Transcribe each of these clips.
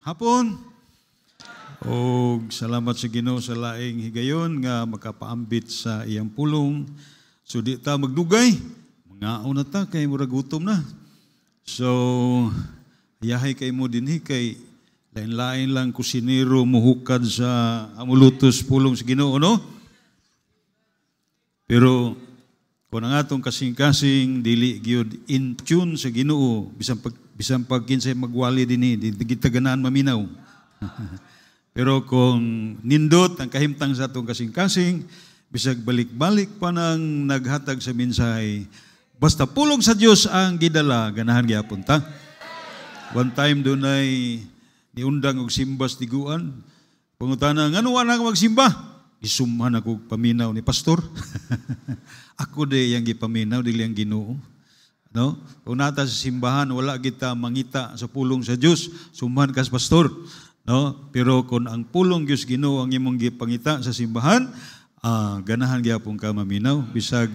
Hapon. O salamat sa Ginoo sa laing higayon nga makapaambit sa iyang pulong. So di ta magdugay. Mga una ta kay murag gutom na. So yahay kay mo dinhi kay lain-lain lang kusinero muhukad sa amulutos pulong sa Ginoo, no? Pero kung ang atong kasing-kasing dili gyud in tune sa Ginoo, bisan pag kinsay magwali dinhi, di kita ganahan maminaw. Pero kung nindot ang kahimtang sa atong kasing-kasing, bisag balik-balik pa nang naghatag sa mensahe, basta pulong sa Dios ang gidala, ganahan gyapon ta. One time doon ay niundang og simbas tiguan. Pangutana, ngano wala ka magsimba? Isumhan ako paminaw ni pastor. Ako de yang gipaminaw, dili ang Ginoo. No? Kung nata sa simbahan, wala kita mangita sa pulong sa Dios, sumhan ka sa pastor. No? Pero kung ang pulong Diyos Ginoo ang imong gipangita sa simbahan, ganahan gyapon ka maminaw. Bisag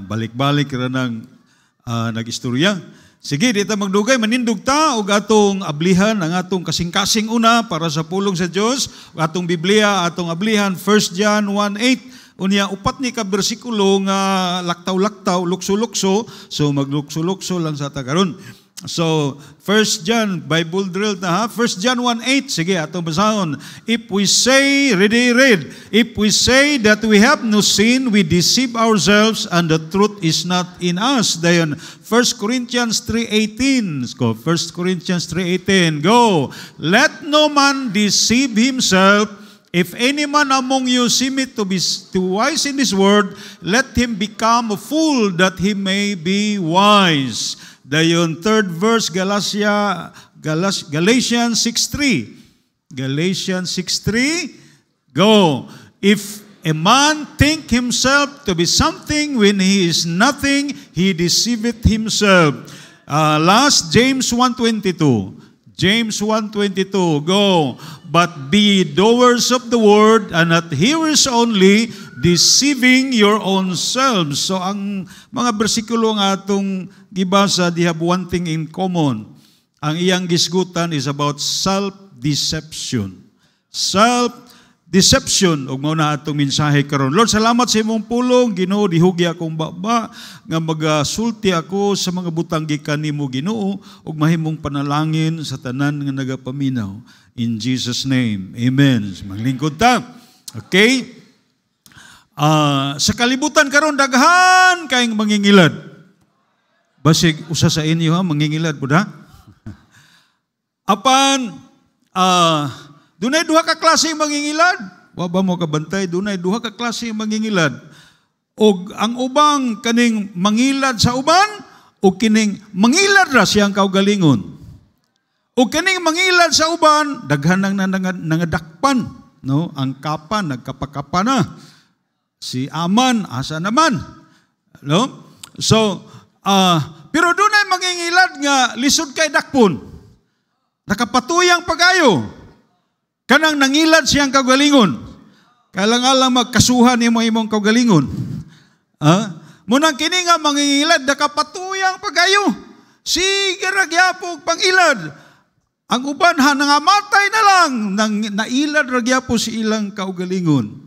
balik-balik ra nang nag-istorya. Sige, dito magdugay, manindog ta og atong ablihan, ang atong kasing-kasing una para sa pulong sa Dios, atong Biblia, atong ablihan, 1 John 1:8. Unya, upat ni ka bersikulo nga laktaw-laktaw, lukso-lukso, so maglukso-lukso lang sa tagaron. So, 1 John, Bible drill na ha, 1 John 1:8, sige, atong basahon. If we say, read, if we say that we have no sin, we deceive ourselves and the truth is not in us. Dayon, 1 Corinthians 3:18, go, 1 Corinthians 3:18, go. Let no man deceive himself. If any man among you seem to be too wise in this word, let him become a fool that he may be wise. Dayon, third verse, Galatians 6:3. Galatians 6:3, go. If a man think himself to be something when he is nothing, he deceiveth himself. Last, James 1:22. James 1:22, go. But be doers of the word and not hearers only, deceiving your own selves. So ang mga bersikulo nga atong gibasa, they have one thing in common. Ang iyang gisgutan is about self-deception. Self-deception. Ug mao na atong mensahe karon. Lord, salamat sa imong pulong. Ginoo, dihugi akong baba nga magasulti ako sa mga butang gikan nimo, Ginoo, ug mahimong panalangin sa tanan nga nagapaminaw. In Jesus' name, amen. Maglingkod ta. Okay? Sa kalibutan karon daghan kayong mangingilad. Basig usa sa inyo ha, mangingilad po da. Apan, dunay duha ka klase mangingilad. Wa ba mo kabantay, dunay duha ka klase mangingilad. Og ang ubang kaning mangilad sa uban, o kining mangilad ra siyang kaugalingon. O kaning mangilad sa uban, daghan nang nangadakpan, no? Ang kapan nagkapakapa na. Si Aman asa naman, no? So, pero doon ay mangingilad nga lisod kay dakpon. Nakapatuyang pagayo. Kanang nangilad siyang kaugalingon. Kailangan magkasuhan imong kaugalingon. Munang kini nga mangingilad nakapatuyang pagayo. Sige ra gyapon pangilad. Ang uban nangamatay na lang, nailad ragyapo si ilang kaugalingon.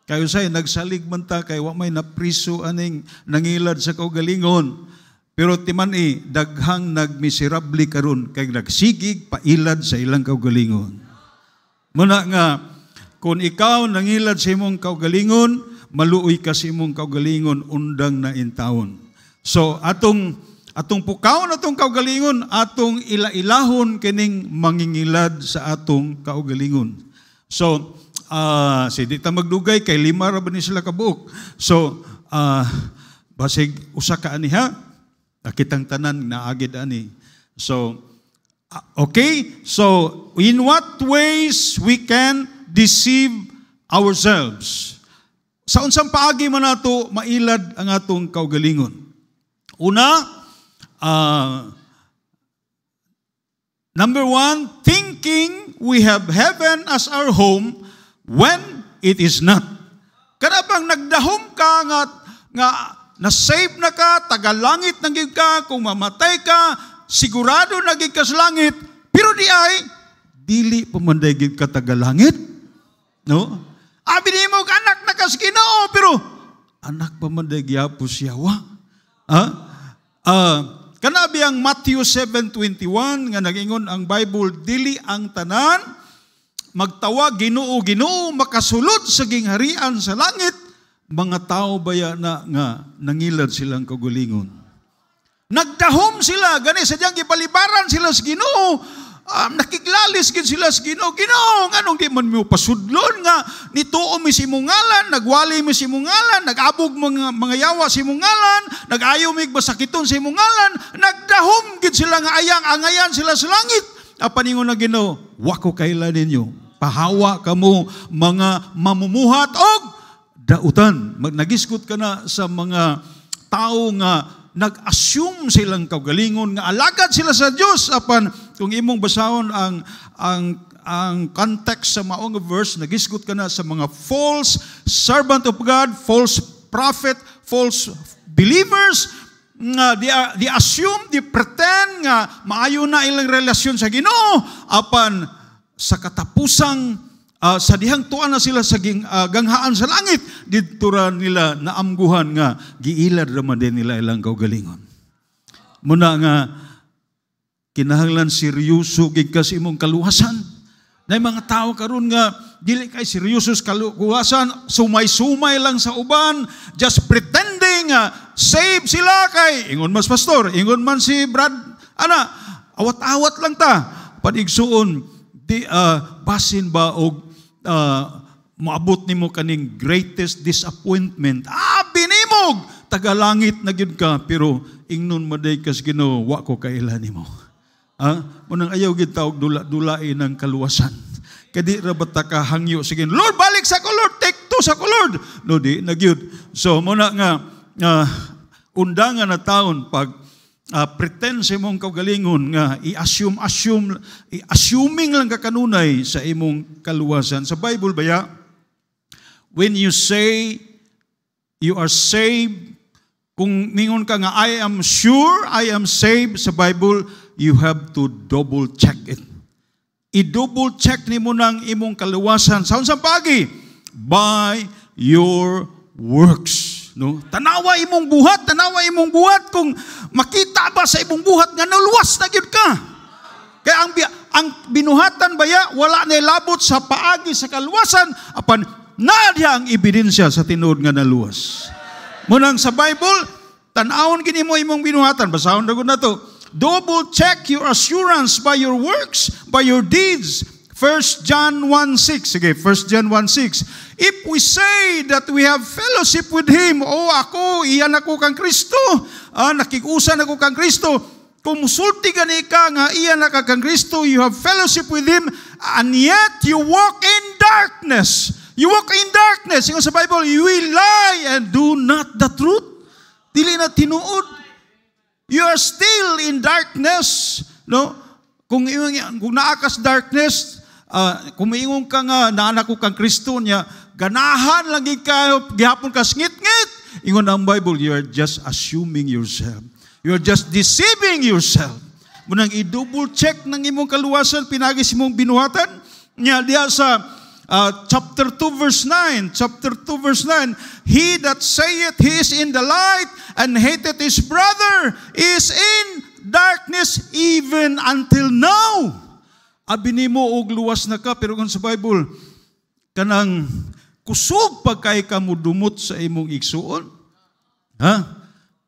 Kayo say, nagsalig man ta, kay wa may napriso aning nangilad sa kaugalingon. Pero timani, daghang nagmiserable karon kay nagsigig pailad sa ilang kaugalingon. Muna nga, kung ikaw nangilad sa imong kaugalingon, maluoy ka sa imong kaugalingon, undang na intawon. So, atong pukaw na atong kaugalingon, atong ila-ilahon kining mangingilad sa atong kaugalingon. So, di ta magdugay kay lima ra ba ni sila kabuok. So, basig usa ka ani ha, kitang tanan naagid ani. So, okay, so in what ways we can deceive ourselves? Sa unsang paagi man nato mailad ang atong kaugalingon? Una, number one, thinking we have heaven as our home when it is not. Kada bang nagdahom ka nga na-save na ka, tagalangit na gid ka, kung mamatay ka, sigurado na gid ka sa langit, pero di ay dili pamandaygid ka tagalangit. No? Abi nimo anak na kas Ginoo, pero anak pamanday gyapon siya wa. Kanabi ang Matthew 7:21 nga nagingon ang Bible, dili ang tanan magtawag Ginoo Ginoo makasulod sa gingharian sa langit, mga tao baya na nga nangilad silang kagulingon. Nagdahom sila gani sadyang gipalibaran sila sa Ginoo. Nakiglalis gid sila sa Ginoo. Ginoo, nganong di man mo pasudlon nga nituo mi si mungalan, nagwali mi si mungalan, nagabog mga yawa si mungalan, nagayo mig basakiton si mungalan, nagdahom gid sila nga ayang-angayan sila sa langit. Apaningon na Ginoo, wa ko kailan ninyo. Pahawa kamo mga mamumuhat og dautan. Nagisgot ka na sa mga tao nga nag-assume silang kaugalingon nga alagad sila sa Dios. Apan kung imong basahon ang context sa maong verse, nagisgot ka na sa mga false servant of God, false prophet, false believers nga they assume, they pretend nga maayo na ilang relasyon sa Ginoo. Apan sa katapusang sa dihang tuan na sila sa ganghaan sa langit, dito ra nila naamguhan nga giilad raman din nila ilang kaugalingon. Muna nga kinahanglan seryoso gid ka sa imong kaluwasan. Nay mga tao karon nga dili kay seryoso sa kaluwasan, sumay-sumay lang sa uban, just pretending save sila kay ingon mas pastor, ingon man si Brad, awat-awat lang ta. Padigsuon di basin ba og maabot nimo kaning greatest disappointment. Binimog tagalangit na gyud ka, pero ingnon maday kas Ginoo, wa ko kailan nimo. Munang ayaw gid taog dula-dulain ng kaluwasan. Kadi ra bata ka hangyo sige, Lord balik sa ko Lord, take two sa ko Lord. No di na gyud. So muna nga undangan na taon pag pretend sa imong kaugalingon nga assuming lang ka kanunay sa imong kaluwasan. Sa Bible baya, when you say you are saved, kung mingon ka nga I am sure I am saved sa Bible, you have to double check it. I-double check nimo nang imong kaluwasan sa unsang pagi? By your works. No? Tanawa imong buhat kung makita ba sa imong buhat nga naluwas na gyud ka. Kaya ang binuhatan baya wala na labot sa paagi sa kaluwasan, apan nadya ang ebidensya sa tinuod nga naluwas. Munang sa Bible, tan-awon gini mo imong binuhatan, basahon ra gud nato. Double check your assurance by your works, by your deeds. 1 John 1:6. Sige, 1 John 1:6. If we say that we have fellowship with Him, iyan ako kang Kristo, nakikusan ako kang Kristo, kung musulti gani ka nga iyan na kang Kristo, you have fellowship with Him, and yet you walk in darkness. You walk in darkness. Yung sa Bible, you will lie and do not the truth. Dili na tinuod. You are still in darkness. No? Kung naakas darkness, kung maingon ka nga naanak ko kang Kristo niya, ganahan lang kayo, gihapon ka ngit-ngit. Ingon ang Bible, you are just assuming yourself. You are just deceiving yourself. Munang i-double check ng imong kaluwasan, pinagis imong binuhatan. Niya diya sa chapter 2 verse 9. Chapter 2 verse 9. He that saith he is in the light and hateth his brother is in darkness even until now. Abi nimo og luwas na ka, pero kung sa Bible kanang kusog pagkay ka mudumot sa imong igsuon.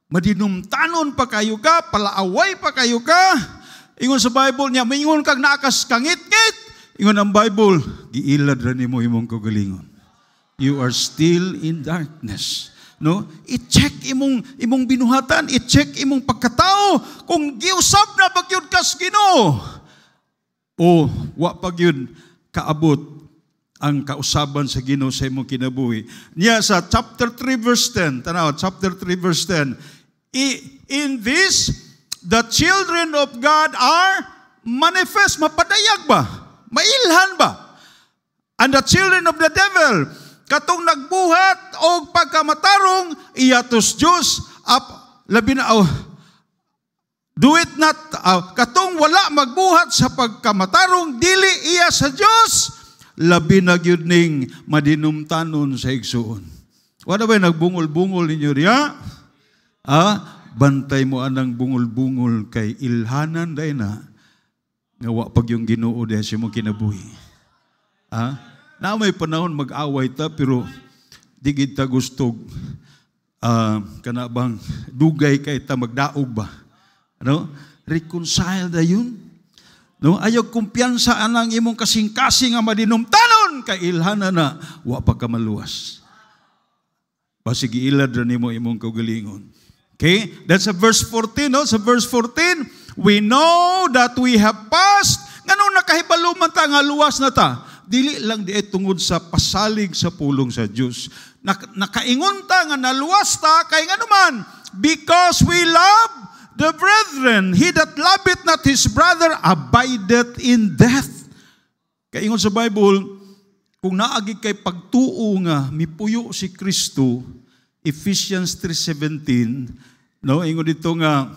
Madinumtanon pa kayo ka, palaaway pa kayo ka. Ingon sa Bible niya, maingon kag naakas kangit-ngit. Ingon ang Bible, giilad ra nimo imong kaugalingon. You are still in darkness. No? I-check imong binuhatan, i-check imong pagkatao kung giusab na pagyud kas Ginoo. O wa pagyud kaabot ang kausaban sa Ginoo sa imong kinabuhi. Niya sa chapter 3 verse 10, tanaw, chapter 3 verse 10. In this the children of God are manifest, mapadayag ba? Mailhan ba? And the children of the devil, katong nagbuhat o pagkamatarong, iyatos Diyos, labi na, Do it not, katong wala magbuhat sa pagkamatarong, dili iya sa Dios, labi na gyud ning madinumtanon sa igsuon. Wala ba nagbungol-bungol ninyo riya? Bantay mo anang bungol-bungol kay ilhanan day na, nga wa pag yung Ginoo diha sa imong kinabuhi. Na may panahon mag-away ta, pero di kita gustog kanabang dugay kay ta magdaog ba? Ano? Reconcile da yun. No? Ayaw kumpiyansa anang imong kasing-kasing nga madinumtanon kay ilhana na wa pa ka maluwas. Basig ilad ra nimo imong kaugalingon. Okay? That's sa verse 14, no? Sa verse 14, we know that we have passed. Nganong nakahibalo man ta nga luwas na ta? Dili lang di tungod sa pasalig sa pulong sa Dios. Nakaingon ta nga naluwas ta kay nganuman, because we love the brethren. He that loveth not his brother abideth in death. Kaingon sa Bible, kung naagi kay pagtuo nga mipuyo si Kristo, Ephesians 3:17, no, ingon dito nga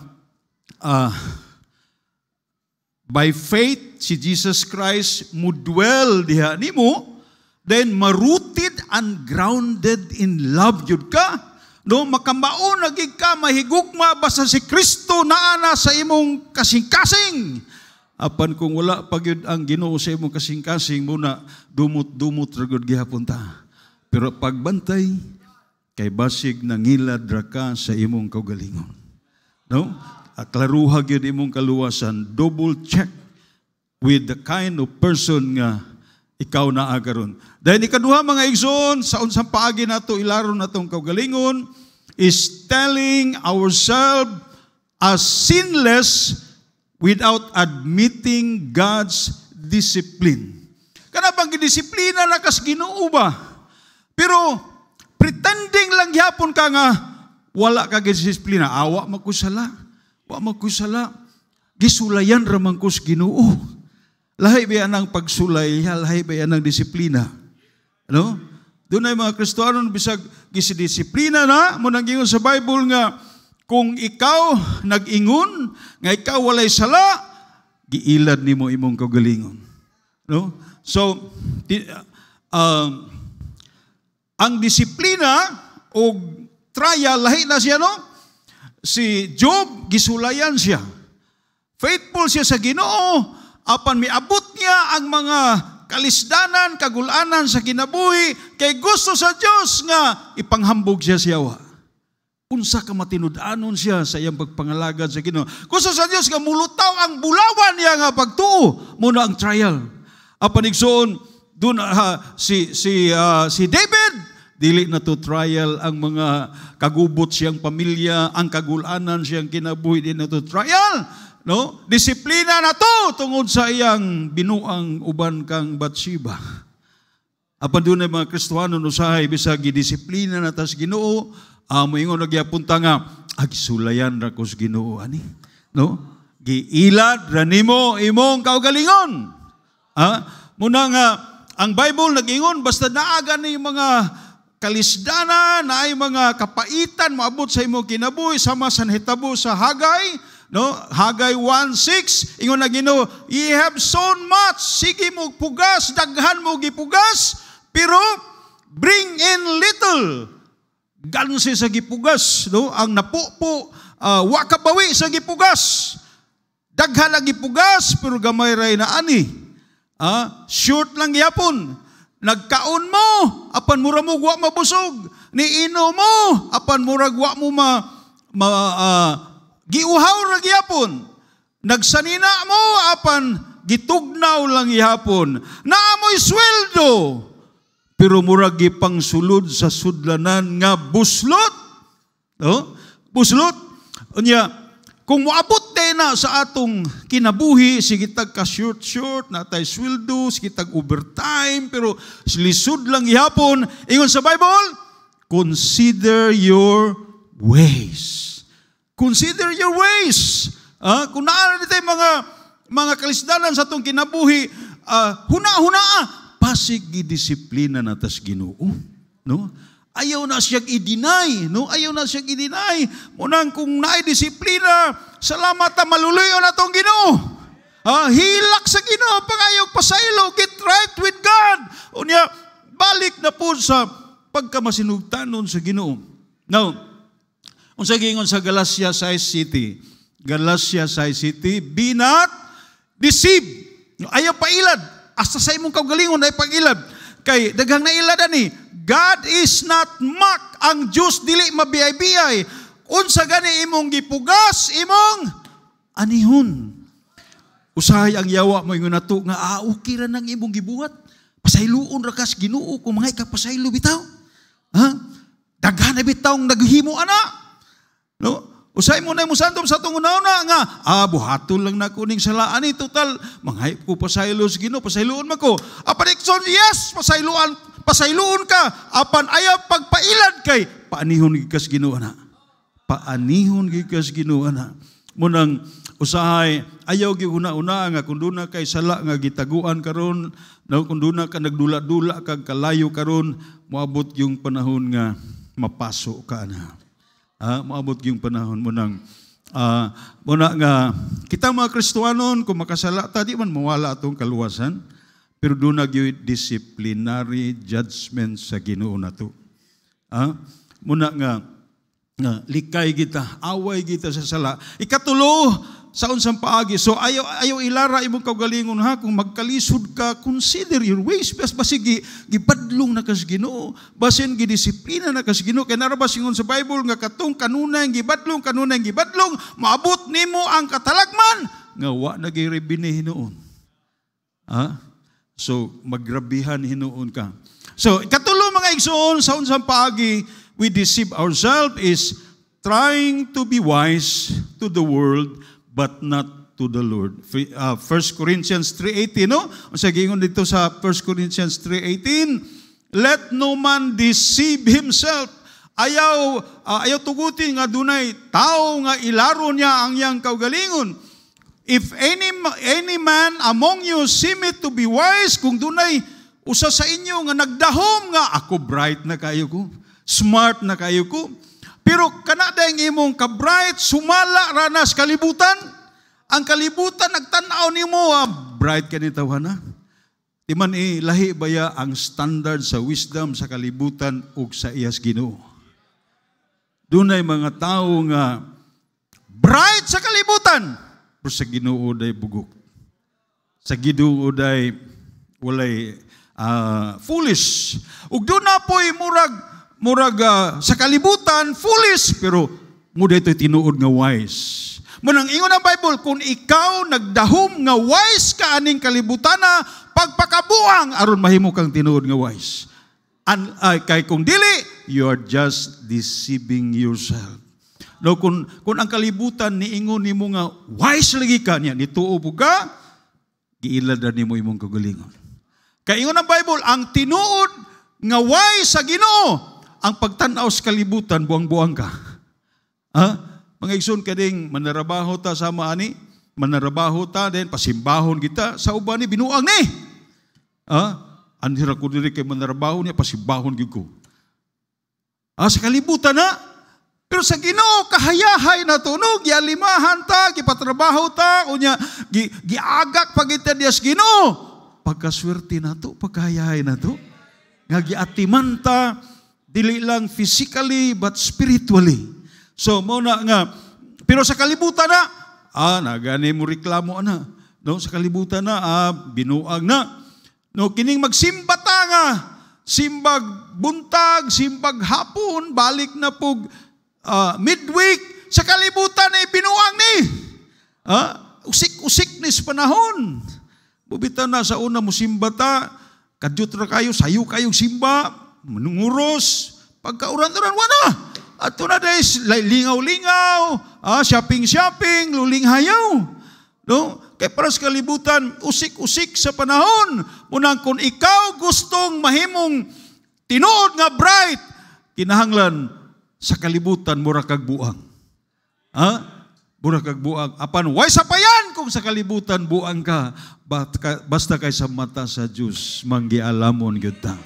by faith si Jesus Christ mudwell diha nimo, then marooted and grounded in love jud ka. No, makamao nagig ka mahigugma basta si Kristo naa sa imong kasing-kasing. Apan kung wala pagyud ang Ginoo sa imong kasing-kasing, muna dumot-dumot ra gud gihapon ta. Pero pagbantay kay basig nangilad ra ka sa imong kaugalingon. No? Aklaruha gyud imong kaluwasan, double check with the kind of person nga ikaw naa karon. Dahil ikaduha mga igsoon, sa unsang paagi nato ilaron natong kaugalingon is telling ourselves as sinless without admitting God's discipline. Kana bang gidisiplina na kas Ginoo ba? Pero pretending lang gyapon ka nga wala ka gidisiplina, awa magkusala. Wa magkusala. Gisulayan ra man kus Ginoo. Lahi ba yan ang pagsulay, lahi ba yan ang disiplina? Ano? Doon ay mga Kristiyano, bisag gisidisiplina na, munang ingon sa Bible nga, kung ikaw nag-ingon, nga ikaw walay sala, giilad nimo imong kaugalingon. No? So, ang disiplina o trial, lahi na siya, no? Si Job, gisulayan siya. Faithful siya sa Ginoo, apan miabot niya ang mga kalisdanan, kagulanan sa kinabuhi, kay gusto sa Dios nga ipanghambog siya siyawa. Unsa ka matinud-anon siya sa iyang pagpangalagad sa Ginoo. Gusto sa Dios nga mulutaw ang bulawan niya nga pagtuo, muna ang trial. Apan igsoon dun si David, dili na to trial ang mga kagubot siyang pamilya, ang kagulanan siyang kinabuhi, di na to trial. No? Disiplina na to tungod sa iyang binuang uban kang Bathsheba. Apan doon ay mga Kristiyano usahay bisag gidisiplina na tas Ginoo, moingon nagyapunta nga agisulayan ra ko sa Ginoo ani. No? Giilad ra nimo imong kaugalingon. Muna nga ang Bible nag-ingon basta naaga ni mga kalisdanan, na ay mga kapaitan moabot sa imong kinabuhi sama sa hitabo sa Hagay. No, Hagay 1:6, ingon na Ginoo, ye have sown much, sige mo pugas, daghan mo gipugas, pero bring in little. Gansi sa gipugas, no? Ang napupo, wa kabawi sa gipugas. Daghan ang gipugas, pero gamay ray na ani. Short lang yapon. Nagkaon mo, apan mura mo wa mabusog. Niino mo, apan murag wa mo giuhaw ra gyapon. Nagsanina mo apan gitugnaw lang gyapon. Naamoy sweldo pero murag gipangsulod sa sudlanan nga buslot. No? Buslot. Unya kung moabot tay na sa atong kinabuhi, sige tag ka short natay sweldo, sige tag overtime pero lisod lang gyapon. Ingon sa Bible, consider your ways. Consider your ways. Kung naala nito mga kalisdanan sa itong kinabuhi, huna-hunaa, pasig gidisiplina na tas Ginoo. No? Ayaw na siyang i-deny, no? Ayaw na siyang i-deny. Munang kung naay disiplina, salamat na maluluyo na itong Ginoo. Hilak sa Ginoo, pangayog pasaylo, get right with God. Unya, balik na po sa pagkamasinugtanon sa Ginoo. Now, unsa gingon sa Galatia 6:7, be not deceived. Ayaw pailad. Hasta sa imong kaugalingon ay pag-ilad. Kay daghang nailad ani, God is not mocked. Ang Diyos dili mabiyay-biyay. Unsa gani imong gipugas, imong anihon. Usahay ang yawa mo yung nato nga, okay ra nang imong gibuhat. Pasayloon ra kas Ginoo kung mga ikapasaylo bitaw. Daghan na bitaw naghimo ana. No? Usay mo na mo santom sa itong una-una nga, buhaton lang na kuning salaan ni total, manghay ko pasaylo sa Ginoo, pasayloon man ko. Apan ikson, yes, pasayloon ka, apan ayaw pagpailad kay, paanihon gikas Ginoo na. Paanihon gikas Ginoo na. Munang usahay, ayaw giuna-una nga, kung doon na kay sala nga gitaguan karon, kung doon na ka nagdula-dula kag kalayo karon, moabot yung panahon nga mapaso ka na. Maabot yung panahon mo nang muna nga kita mga Kristohanon kung makasala ta di man mawala atong kaluwasan pero doon nagyoy disciplinary judgment sa Ginoo nato. Muna nga likay kita, away kita sa sala. Ikatulo sa unsang paagi. So ayaw ilara imong kaugalingon ha kung magkalisod ka, consider your ways. Basig gibadlong na kas Ginoo, basin gidisiplina na kas Ginoo. Kay narabas ingon sa Bible nga katong kanunay gibadlong, maabot nimo ang katalagman nga wa nagirebini hinuon. So magrabihan hinuon ka. So ikatulo mga igsoon sa unsang paagi, we deceive ourselves is trying to be wise to the world but not to the Lord. 1 Corinthians 3:18, no? Sa gingon dito sa 1 Corinthians 3:18, let no man deceive himself. Ayaw tugutin nga dunay tao nga ilaro niya ang iyang kaugalingon. If any man among you seemeth to be wise, kung dunay usa sa inyo nga nagdahom nga ako bright na kayo ko, smart na kayo ko, pero kanadang imong ka-bright, sumala ranas kalibutan. Ang kalibutan, nagtanaw ni mo, bright ka ni tawana. Di man lahi baya ang standard sa wisdom sa kalibutan o sa iyas Ginoo. Doon ay mga tao nga bright sa kalibutan, pero sa Ginoo day bugok. Sa Ginoo day walay foolish. Ug doon na po'y murag sa kalibutan, foolish, pero muda ito'y tinuod nga wise. Munang ingon ang Bible, kung ikaw nagdahom nga wise ka aning kalibutana, pagpakabuang, aron mahimo kang tinuod nga wise. Kay kung dili, you are just deceiving yourself. No, kung ang kalibutan niingon nimo nga wise lagi ka niya, nituo ka, giilad nimo imong kagalingon. Kay ingon ang Bible, ang tinuod nga wise sa Ginoo, ang pagtanaw sa kalibutan, buang-buang ka. Mga igsoon ka ding manarabaho ta sama ani, manarabaho ta din, pasimbahon kita, sa uban ni binuang ni. Anhira ko diri kay manarabaho niya, pasimbahon gid ko. Sa kalibutan na, pero sa Ginoo, kahayahay na tunog, gialimahan ta, gipatrabaho ta, unya, giagak pagita diyas Ginoo. Pagkaswerte na to, pagkahayahay na to, nga giatiman ta, dili lang physically but spiritually. So muna nga, pero sa kalibutan na, nagani mo reklamo na. No, sa kalibutan na, binuang na. No, kining magsimba ta nga, simbag buntag, simbag hapon, balik na pug midweek, sa kalibutan na binuang ni. Usik-usik ni sa panahon. Bubitaw na sa una mo simba ta, kadyot ra kayo, sayo kayong simba, manunguros, pagkauran-uran, wala. At ito na dahil, lingaw-lingaw, shopping-shopping, luling hayaw. No? Kaya para sa kalibutan, usik-usik sa panahon. Munang kung ikaw gustong mahimong tinuod nga bright, kinahanglan sa kalibutan, mura kag buang. Mura kag buang. Apan, way sa payan kung sa kalibutan buang ka, basta kay sa mata sa Diyos, manggialamon yun ta.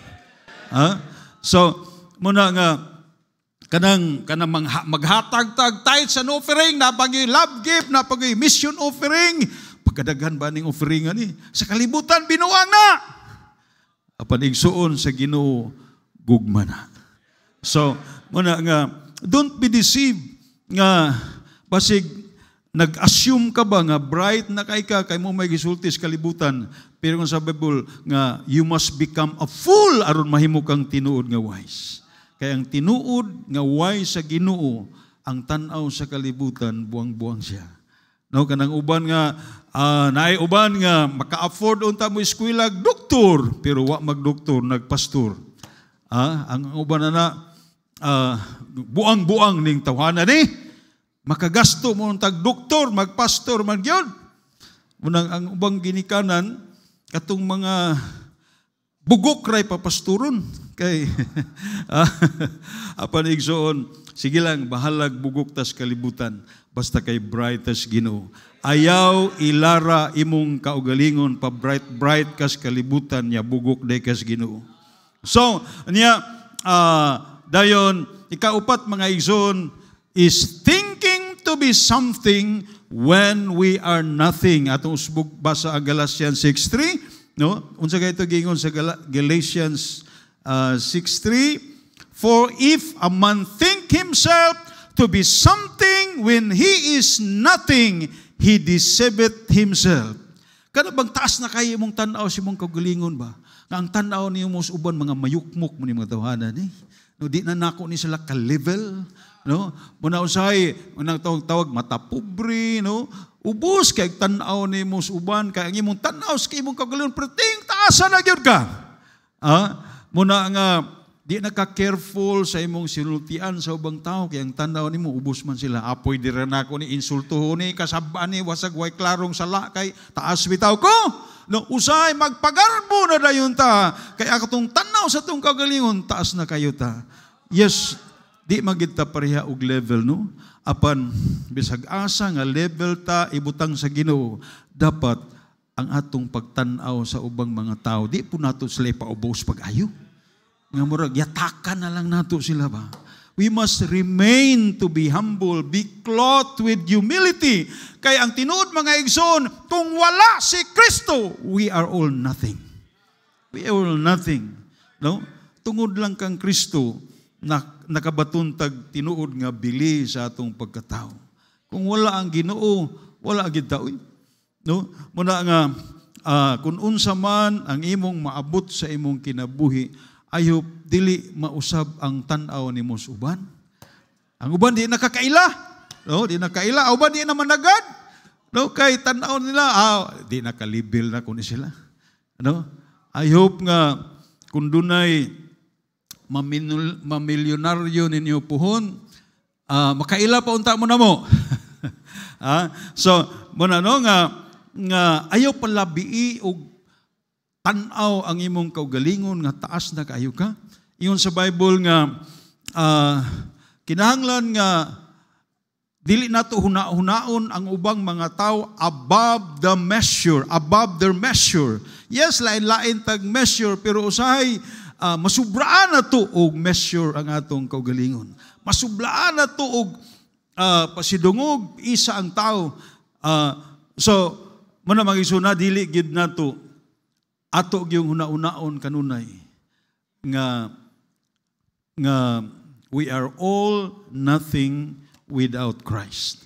So, muna nga kanang maghatag-tag tithes and offering, napagi love gift, napagi mission offering, pagkadaghan ba ning offering ani sa kalibutan binuang na. Apan igsuon sa Ginoo gugma na. So muna nga don't be deceived nga basig nag-assume ka ba nga bright na kay mo may gisulti sa kalibutan, pero sa Bible nga you must become a fool aron mahimo kang tinuod nga wise. Kaya ang tinuod nga wise sa Ginoo, ang tan-aw sa kalibutan, buang-buang siya. No, kanang uban nga, naay uban nga, maka-afford unta mo eskwela, doktor, pero wa mag-doktor, nagpastor. Ang uban na buang-buang ning tawhanan ni, makagasto mo tag doktor, magpastor, magyod. Munang ang ubang ginikanan, katong mga bugok ray papasturon. Kay apan igsoon, sige lang, bahalag bugok tas kalibutan, basta kay bright tas Ginoo. Ayaw ilara imong kaugalingon pa bright kas kalibutan niya bugok day kas Ginoo. So, niya dayon ikaupat mga igsoon is thinking to be something when we are nothing. Atong usbog basa ang Galatians 6:3, no? Unsa kay ito gingon sa Galatians 6:3, for if a man think himself to be something when he is nothing, he deceiveth himself. Kada bang taas na kayo mong tanaw si mong kagalingon ba? Nga ang tanaw niyo mo uban mga mayukmok mo ni mga tawhanan ni. No, di na nako ni sila ka-level, no? Muna usay, unang tawag mata pobre, no? Ubos kay tanaw ni mo uban kay ang imong tanaw sa imong kagalingon perting taasa na gyud ka. Muna nga, di naka-careful sa imong sinultian sa ubang tao, kaya ang tanaw ni mo, ubos man sila. Apoy di rin ako ni insultuho ni, kasabaan ni, wasag way klarong sala, kay taas bitaw ko. No, usay, magpagarbo na dayon ta. Kaya akatong tanaw sa itong kagalingon, taas na kayo ta. Yes, di magita pareha og level, no? Apan, bisag asa nga level ta, ibutang sa Ginoo, dapat ang atong pagtanaw sa ubang mga tao, di po nato sila ipaubos pag-ayo. Nga murag, yatakan na lang nato sila ba? We must remain to be humble, be clothed with humility. Kaya ang tinuod mga igsoon, kung wala si Kristo, we are all nothing. We are all nothing. No? Tungod lang kang Kristo, nakabatuntag tinuod nga bili sa atong pagkatao. Kung wala ang Ginoo, wala gid tao. No? Muna nga, kung unsa man ang imong maabot sa imong kinabuhi, ayop dili mausab ang tan-aw nimo sa uban. Ang uban di nakakaila, no? Di nakaila, uban di na managad. No, kay tan-aw nila, di nakalibil na kun sila. No? I hope nga kung dunay mamilyonaryo ninyo puhon, makaila pa unta mo na mo. So, muna no nga ayaw palabii og tanaw ang imong kaugalingon nga taas na kaayo ka. Iyon sa Bible nga kinahanglan nga dili nato hunaon ang ubang mga tao above the measure, above their measure. Yes, lain-lain tag measure, pero usahay masubraan na to og measure ang atong kaugalingon. Masubraan na to og pasidungog isa ang tao. So muna magisuna dili gid nato ato gyung huna-unaon kanunay nga we are all nothing without Christ.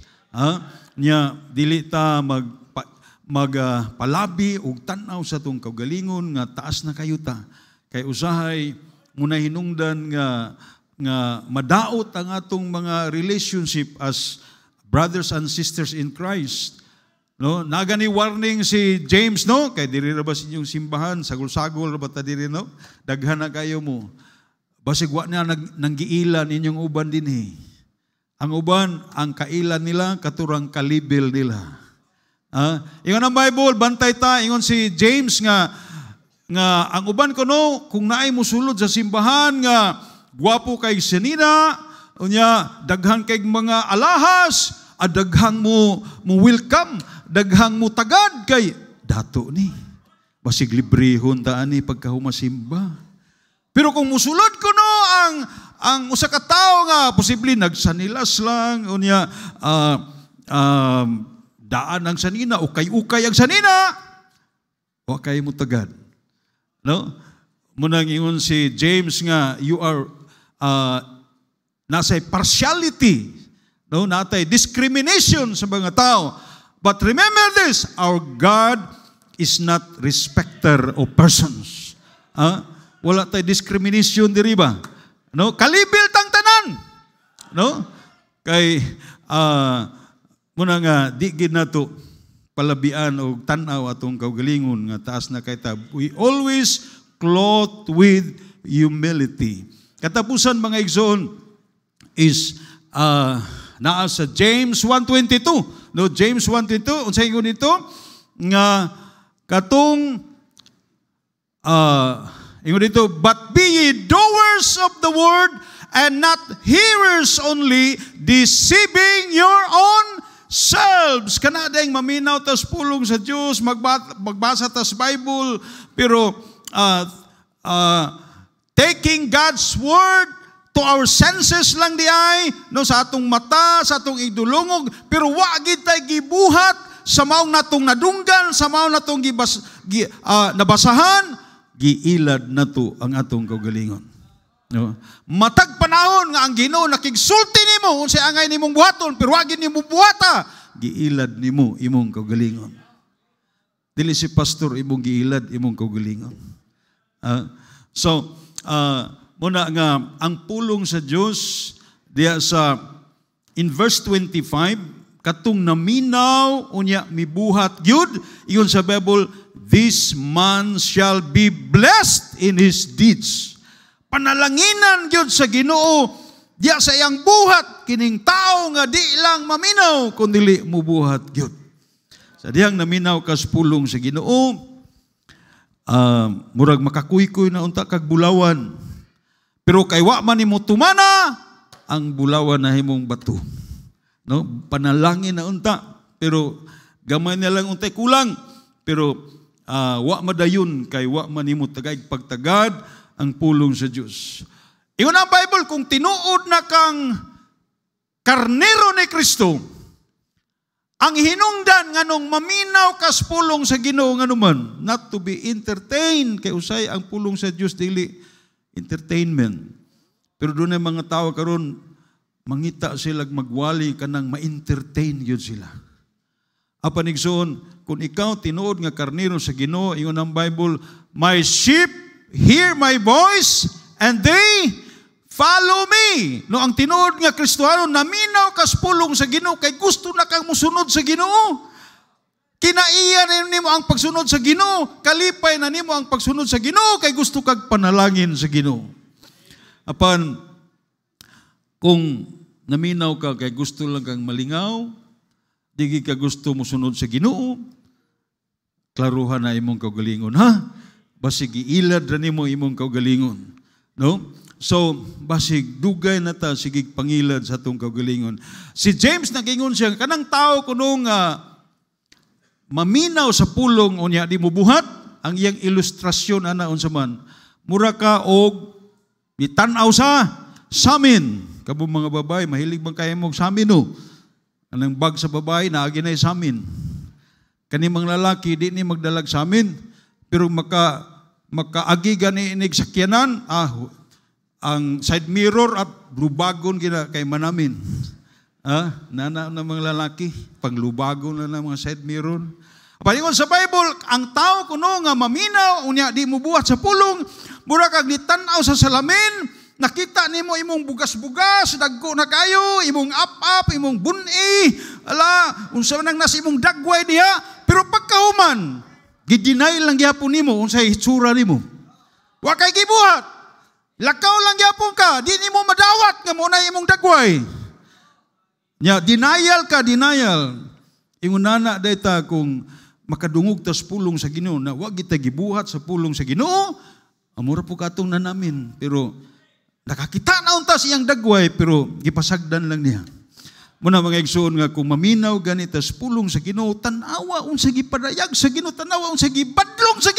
Nya dili ta magpalabi og tan-aw sa tong kaugalingon nga taas na kayo ta. Kay usahay muna hinungdan nga madaot ang atong mga relationship as brothers and sisters in Christ. No, nagani warning si James, no? Kay diri ra ba sa inyong simbahan, sagol-sagol ra ba ta diri, no? Daghan na kayo mo. Basig wa na nanggiilan inyong uban dinhi. Ang uban, ang kailan nila katurang kalibil nila. Ingon ang Bible, bantay ta, ingon si James nga ang uban kuno kung naay mosulod sa simbahan nga gwapo kay senina, unya daghan kay mga alahas, daghang mo welcome, daghang mo tagad kay dato ni. Basig librehon ta ani pagkahumasimba. Pero kung musulod ko no ang usa ka tawo nga posible nagsanilas lang unya daan ang sanina, ukay-ukay ang sanina, wa kay mo tagad. No? Munang ingon si James nga, you are nasa partiality, no? Natay discrimination sa mga tao. But remember this, our God is not respecter of persons. Wala tay discrimination diri ba? No? Kalibil tang tanan. No? Kay muna nga, di gid nato palabian o tanaw atong kaugalingon nga taas na kay tab. We always clothed with humility. Katapusan mga igsoon is naa sa James 1:22. No, James 1:22, unsay ingon nito nga katong ingon dito, but be ye doers of the word and not hearers only, deceiving your own selves. Kanadeng maminaw tas pulong sa Diyos, magbasa tas Bible, pero taking God's word to our senses lang di ay, no, sa atong mata, sa atong idulungog, pero wa gid tay gibuhat sa maong natong nadunggan, sa maong natong nabasahan, giilad nato ang atong kaugalingon. No? Matag panahon nga ang Ginoo nakigsulti nimo unsay angay nimong buhaton pero wa gid nimo buhata, giilad nimo imong kaugalingon. Dili si pastor imong giilad imong kaugalingon. Muna nga ang pulong sa Dios diya sa in verse 25 katong naminaw unya mibuhat gyud iyon sa Bible, this man shall be blessed in his deeds. Panalanginan gyud sa Ginoo diya sa iyang buhat kining tao nga di lang maminaw kundi mubuhat gyud. Sa diyang naminaw kas pulong sa Ginoo, murag makakuykoy na unta kag bulawan. Pero kay wa man nimo tumana ang bulawan na himong bato. No, panalangin na unta pero gamay na lang untay kulang. Pero wa madayon kay wa man nimo tagay pagtagad ang pulong sa Dios. Ingon ang Bible, kung tinuod na kang karnero ni Kristo, ang hinungdan nganong maminaw kas pulong sa Ginoo nganuman, not to be entertained, kay usay ang pulong sa Dios dili entertainment. Pero doon ay mga tao karon mangita sila magwali kanang ma-entertain yun sila. Apan igsoon, kung ikaw tinuod nga karnero sa Ginoo, ingon ang Bible, my sheep hear my voice and they follow me. No, ang tinuod nga Kristohano naminaw kas pulong sa Ginoo kay gusto na kang musunod sa Ginoo. Kinaiya nimo ang pagsunod sa Ginoo, kalipay na nimo ang pagsunod sa Ginoo kay gusto kag panalangin sa Ginoo. Apan kung naminaw ka kay gusto lang kang malingaw, di ka gusto mo sunod sa Ginoo, klaruhan na imong kaugalingon, ha? Basig iilad ra nimo imong kaugalingon, no? So, basig dugay na ta sige pangilad sa atong kaugalingon. Si James nagingon siya kanang tao kuno nga maminaw sa pulong unya di mo buhat, ang iyang ilustrasyon ana unsa man, mura ka og bitanaw sa samin. Kabo mga babae mahilig bang kaya mo samin no? Anang bag sa babae naagi na samin. Kani mga lalaki di ni magdalag samin, pero makaagi gani inig sakyanan, ang side mirror at lubagon gina kay manamin. Nana ng mga lalaki, panglubagon na ng mga side mirror. Palingon sa Bible, ang tao kuno nga maminaw, unya di mo buhat sa pulong, mura kag nitanaw sa salamin, nakita nimo imong bugas-bugas, dagko na kayo, imong up-up, imong bun-i, unsa man nang nasa imong dagway diha, pero pagkahuman, gidinay lang gyapon nimo unsay hitsura nimo. Wa kay gibuhat. Lakaw lang gyapon ka, di nimo madawat nga mo na imong dagway. Nya denial ka, denial. Ingon nana dayta kung makadungog tas pulong sa Ginoo na wa kita gibuhat sa pulong sa Ginoo, amura po katong nanamin, pero nakakita na unta siyang dagway pero gipasagdan lang niya. Muna mga igsoon nga kung maminaw ganitas pulong sa Ginoo, tanawa unsa gipadayag sa Ginoo, tanawa unsa gibadlong sa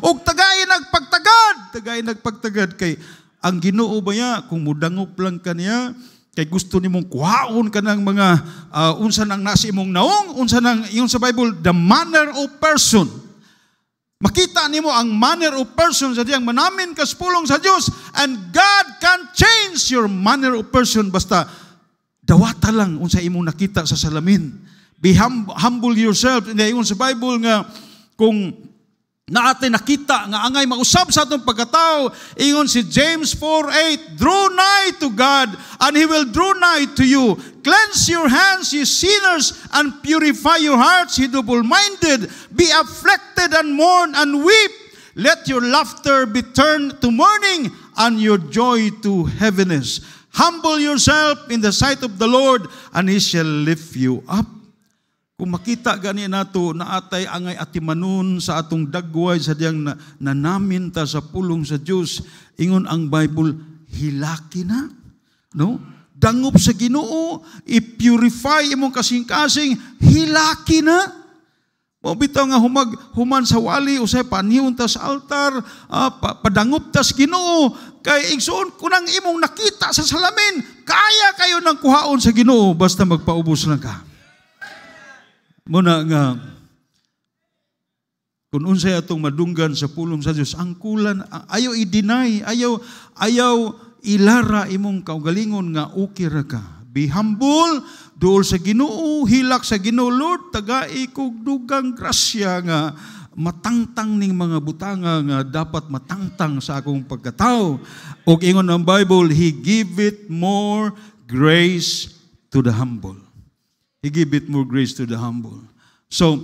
Ug tagay nagpagtagad tagay nagpagtagad kay ang Ginoo ba ya kung mudangop lang kaniya kay gusto nimong kuhaon ka ng mga unsa nang nasa imong naong, unsa nang yung sa Bible the manner of person. Makita nimo ang manner of person sa diyang manamin ka sa pulong sa Dios, and God can change your manner of person basta dawata lang unsa imong nakita sa salamin. Be humble yourself. Ingon sa Bible nga kung naatay nakita nga angay mausab sa atong pagkatao, ingon si James 4:8, draw nigh to God and He will draw nigh to you. Cleanse your hands, ye sinners, and purify your hearts, ye double-minded. Be afflicted and mourn and weep. Let your laughter be turned to mourning and your joy to heaviness. Humble yourself in the sight of the Lord and He shall lift you up. Kung makita gani nato na atay angay atimanon sa atong dagway sa diyang nanamin ta sa pulong sa Dios, ingon ang Bible, hilaki na, no? Dangop sa Ginoo, i-purify imong kasing-kasing, hilaki na. Mo bitaw nga human sa wali usay panihon ta sa altar, padangop ta sa Ginoo, kay igsoon kunang imong nakita sa salamin, kaya kayo nang kuhaon sa Ginoo basta magpaubos lang ka. Muna nga, kung unsay atong madunggan sa pulong sa Dios, ang kulan, ayaw i-deny, ayaw ilara imong kaugalingon nga okay ra ka. Be humble, duol sa Ginoo, hilak sa Ginoo, Lord, tagai kog dugang grasya nga matangtang ning mga butanga nga dapat matangtang sa akong pagkatao. Og ingon ang Bible, He giveth more grace to the humble. He give it more grace to the humble. So,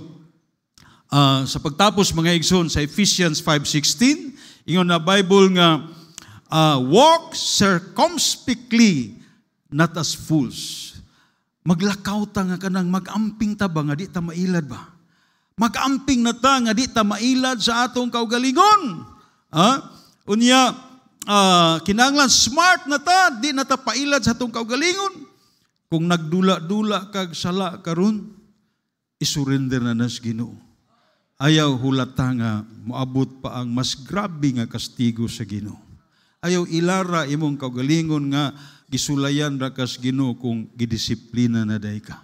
sa pagtapos mga igsoon sa Ephesians 5:16, ingon na Bible nga, walk circumspectly, not as fools. Maglakaw ta nga kanang magamping ta ba nga di ta mailad ba? Magamping na ta nga di ta mailad sa atong kaugalingon. Unya, kinahanglan smart na ta, di na ta pailad sa atong kaugalingon. Kung nagdula-dula kag sala karon, isurrender na nas Ginoo. Ayaw hulata nga moabot pa ang mas grabe nga kastigo sa Ginoo. Ayaw ilara imong kaugalingon nga gisulayan ra kas Ginoo kung gidisiplina na day ka.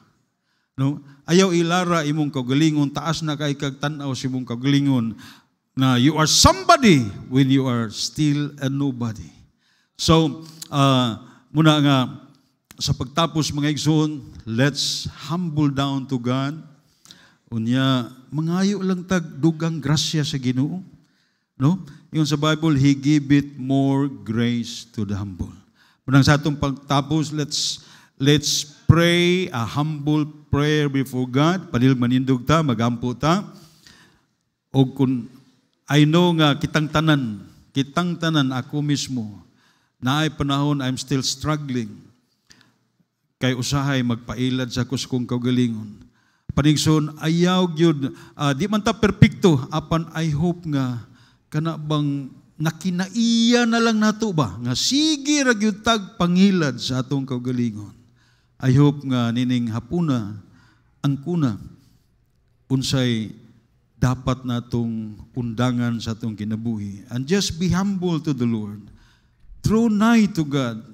No? Ayaw ilara imong kaugalingon taas na kay kag tan-aw sa imong kaugalingon na you are somebody when you are still a nobody. So, muna nga sa pagtapos mga igsoon, let's humble down to God. Unya, mangayo lang tag dugang grasya sa Ginoo. No? Yung sa Bible, He give it more grace to the humble. Munang sa atong pagtapos, let's pray a humble prayer before God. Padil manindog ta, magampo ta. O kung I know nga kitang tanan ako mismo, na ay panahon I'm still struggling. Kay usahay magpailad sa kung kaugalingon. Panigson, ayaw gyud, di man ta perpekto, apan I hope nga, kana bang nakinaiya na lang nato ba, nga sige ra gyud tag pangilad sa atong kaugalingon. I hope nga nining hapuna, ang kuna, unsay dapat natong undangan sa atong kinabuhi. And just be humble to the Lord. Draw nigh to God.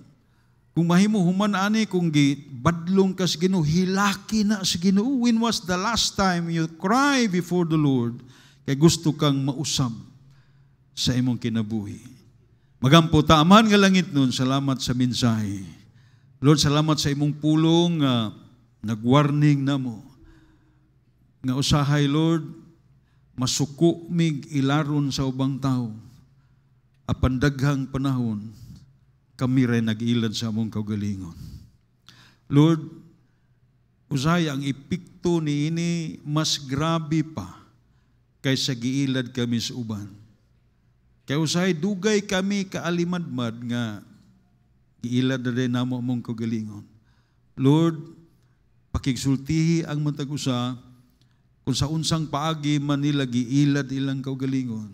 Kung mahimo human ani kung badlong ka sa Ginoo, hilaki na sa Ginoo. When was the last time you cry before the Lord kay gusto kang mausab sa imong kinabuhi? Magampo ta, Amahan nga langit nun, salamat sa mensahe. Lord, salamat sa imong pulong nag-warning na mo. Nga usahay, Lord, masuko mig ilaron sa ubang tao. Apan daghang panahon, kami rin nag-ilad sa among kaugalingon. Lord, usay ang epekto ni ini mas grabe pa kaysa giilad kami sa uban. Kaya usay dugay kami kaalimadmad nga giilad na rin namo among kaugalingon. Lord, pakigsultihi ang matag usa kung sa unsang paagi man nila giilad ilang kaugalingon.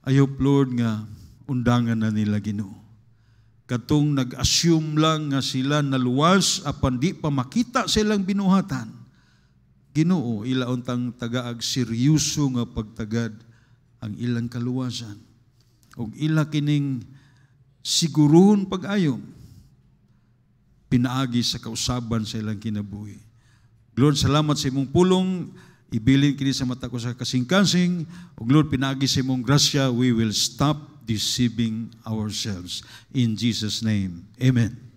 I hope, Lord, nga undangan na nila Ginoo. Katong nag-assume lang nga sila naluwas apan di pa makita silang binuhatan. Ginoo, ilauntang tagaag seryoso nga pagtagad ang ilang kaluwasan. ug ila kining siguruhon pag-ayo pinaagi sa kausaban sa ilang kinabuhi. Lord, salamat sa imong pulong, ibilin kini sa mata ko sa kasing-kasing, ug Lord, pinaagi sa imong grasya, we will stop deceiving ourselves. In Jesus' name, amen.